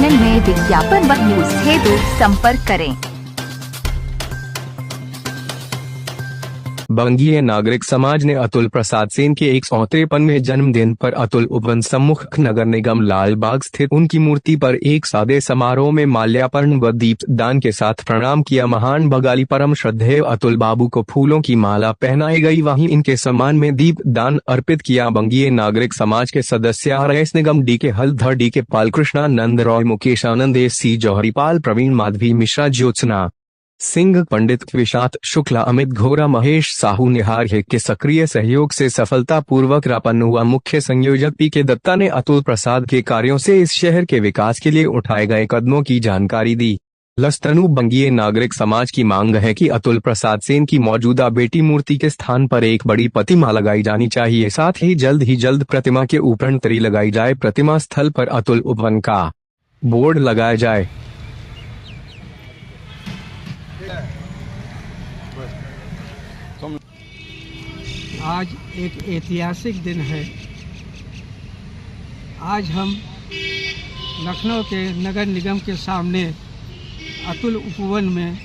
Channel में विज्ञापन व न्यूज हेतु संपर्क करें। बंगीय नागरिक समाज ने अतुल प्रसाद सेन के 153वें जन्मदिन पर अतुल उपवन सम्मुख नगर निगम लालबाग स्थित उनकी मूर्ति पर एक सादे समारोह में माल्यार्पण व दीपदान के साथ प्रणाम किया। महान बंगाली परम श्रद्धेय अतुल बाबू को फूलों की माला पहनाई गई, वहीं इनके सम्मान में दीपदान अर्पित किया। बंगीय नागरिक समाज के सदस्य RS निगम DK हलधर, DK पाल, कृष्णानंद रॉय, मुकेश आनंद, SC जौहरी पाल, प्रवीण माधवी मिश्रा, ज्योत्सना सिंह, पंडित विशात शुक्ला, अमित घोरा, महेश साहू, निहार हे के सक्रिय सहयोग से सफलतापूर्वक संपन्न हुआ। मुख्य संयोजक PK दत्ता ने अतुल प्रसाद के कार्यों से इस शहर के विकास के लिए उठाए गए कदमों की जानकारी दी। लस्तनु बंगीय नागरिक समाज की मांग है कि अतुल प्रसाद सेन की मौजूदा बेटी मूर्ति के स्थान पर एक बड़ी प्रतिमा लगाई जानी चाहिए। साथ ही जल्द प्रतिमा के ऊपर तरी लगाई जाए। प्रतिमा स्थल पर अतुल उपवन का बोर्ड लगाया जाए। आज एक ऐतिहासिक दिन है। आज हम लखनऊ के नगर निगम के सामने अतुल उपवन में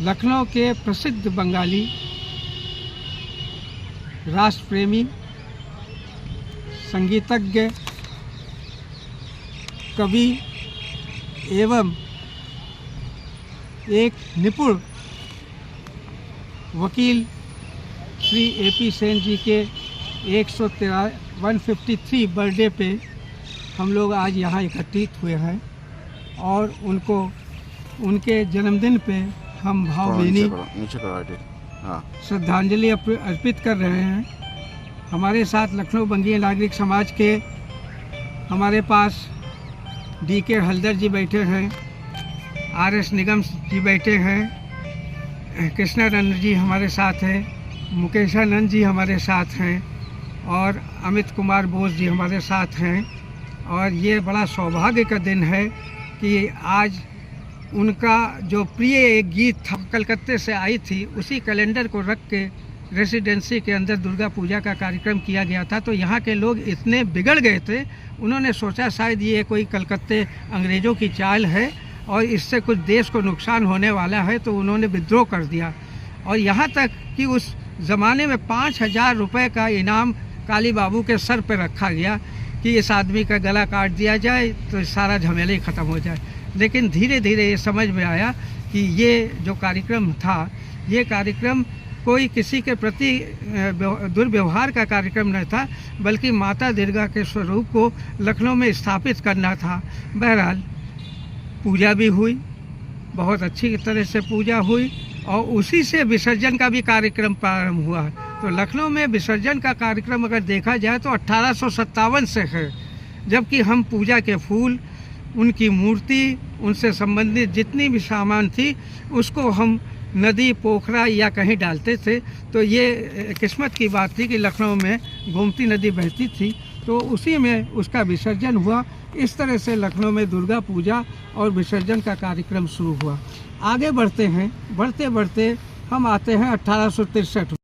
लखनऊ के प्रसिद्ध बंगाली राष्ट्र प्रेमी संगीतज्ञ, कवि एवं एक निपुण वकील श्री AP सेन जी के 153 बर्थडे पे हम लोग आज यहाँ एकत्रित हुए हैं और उनको उनके जन्मदिन पे हम भावभीनी श्रद्धांजलि अर्पित कर रहे हैं। हमारे साथ लखनऊ बंगीय नागरिक समाज के हमारे पास DK हलधर जी बैठे हैं, RS निगम जी बैठे हैं, कृष्णानंद जी हमारे साथ हैं, मुकेशानंद जी हमारे साथ हैं और अमित कुमार बोस जी हमारे साथ हैं। और ये बड़ा सौभाग्य का दिन है कि आज उनका जो प्रिय एक गीत था कलकत्ते से आई थी, उसी कैलेंडर को रख के रेसिडेंसी के अंदर दुर्गा पूजा का कार्यक्रम किया गया था। तो यहाँ के लोग इतने बिगड़ गए थे, उन्होंने सोचा शायद ये कोई कलकत्ते अंग्रेज़ों की चाल है और इससे कुछ देश को नुकसान होने वाला है, तो उन्होंने विद्रोह कर दिया। और यहाँ तक कि उस ज़माने में 5000 रुपये का इनाम काली बाबू के सर पर रखा गया कि इस आदमी का गला काट दिया जाए तो सारा झमेला ही ख़त्म हो जाए। लेकिन धीरे धीरे ये समझ में आया कि ये जो कार्यक्रम था, ये कार्यक्रम कोई किसी के प्रति दुर्व्यवहार का कार्यक्रम नहीं था, बल्कि माता दुर्गा के स्वरूप को लखनऊ में स्थापित करना था। बहरहाल पूजा भी हुई, बहुत अच्छी तरह से पूजा हुई और उसी से विसर्जन का भी कार्यक्रम प्रारंभ हुआ। तो लखनऊ में विसर्जन का कार्यक्रम अगर देखा जाए तो 1857 से है, जबकि हम पूजा के फूल, उनकी मूर्ति, उनसे संबंधित जितनी भी सामान थी उसको हम नदी, पोखरा या कहीं डालते थे। तो ये किस्मत की बात थी कि लखनऊ में गोमती नदी बहती थी, तो उसी में उसका विसर्जन हुआ। इस तरह से लखनऊ में दुर्गा पूजा और विसर्जन का कार्यक्रम शुरू हुआ। आगे बढ़ते हैं, बढ़ते बढ़ते हम आते हैं 1863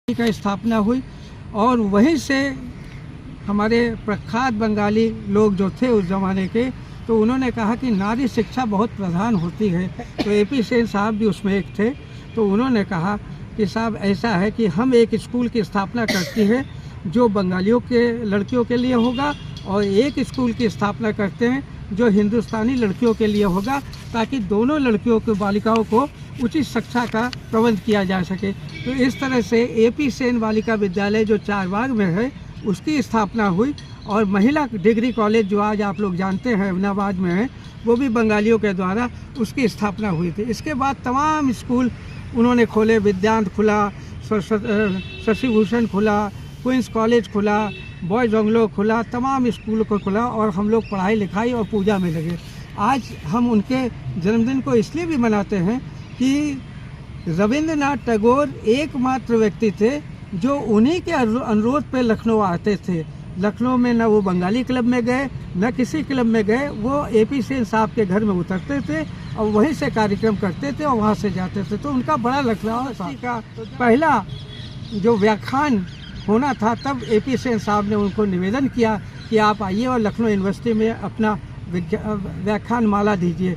की स्थापना हुई और वहीं से हमारे प्रख्यात बंगाली लोग जो थे उस ज़माने के, तो उन्होंने कहा कि नारी शिक्षा बहुत प्रधान होती है। तो AP सेन साहब भी उसमें एक थे। तो उन्होंने कहा कि साहब ऐसा है कि हम एक स्कूल की स्थापना करते हैं जो बंगालियों के लड़कियों के लिए होगा और एक स्कूल की स्थापना करते हैं जो हिंदुस्तानी लड़कियों के लिए होगा, ताकि दोनों लड़कियों को, बालिकाओं को उचित शिक्षा का प्रबंध किया जा सके। तो इस तरह से AP सेन बालिका विद्यालय जो चारबाग में है उसकी स्थापना हुई और महिला डिग्री कॉलेज जो आज आप लोग जानते हैं अहमदाबाद में है, वो भी बंगालियों के द्वारा उसकी स्थापना हुई थी। इसके बाद तमाम स्कूल उन्होंने खोले, विद्यांत खुला, शशिभूषण खुला, क्वींस कॉलेज खुला, बॉयज़ बंगलो खुला, तमाम स्कूल को खुला और हम लोग पढ़ाई लिखाई और पूजा में लगे। आज हम उनके जन्मदिन को इसलिए भी मनाते हैं कि रविंद्रनाथ टैगोर एकमात्र व्यक्ति थे जो उन्हीं के अनुरोध पे लखनऊ आते थे। लखनऊ में न वो बंगाली क्लब में गए, न किसी क्लब में गए, वो AP सेन साहब के घर में उतरते थे और वहीं से कार्यक्रम करते थे और वहाँ से जाते थे। तो उनका बड़ा लखनऊ का पहला जो व्याख्यान होना था, तब AP सेन साहब ने उनको निवेदन किया कि आप आइए और लखनऊ यूनिवर्सिटी में अपना व्याख्यान माला दीजिए।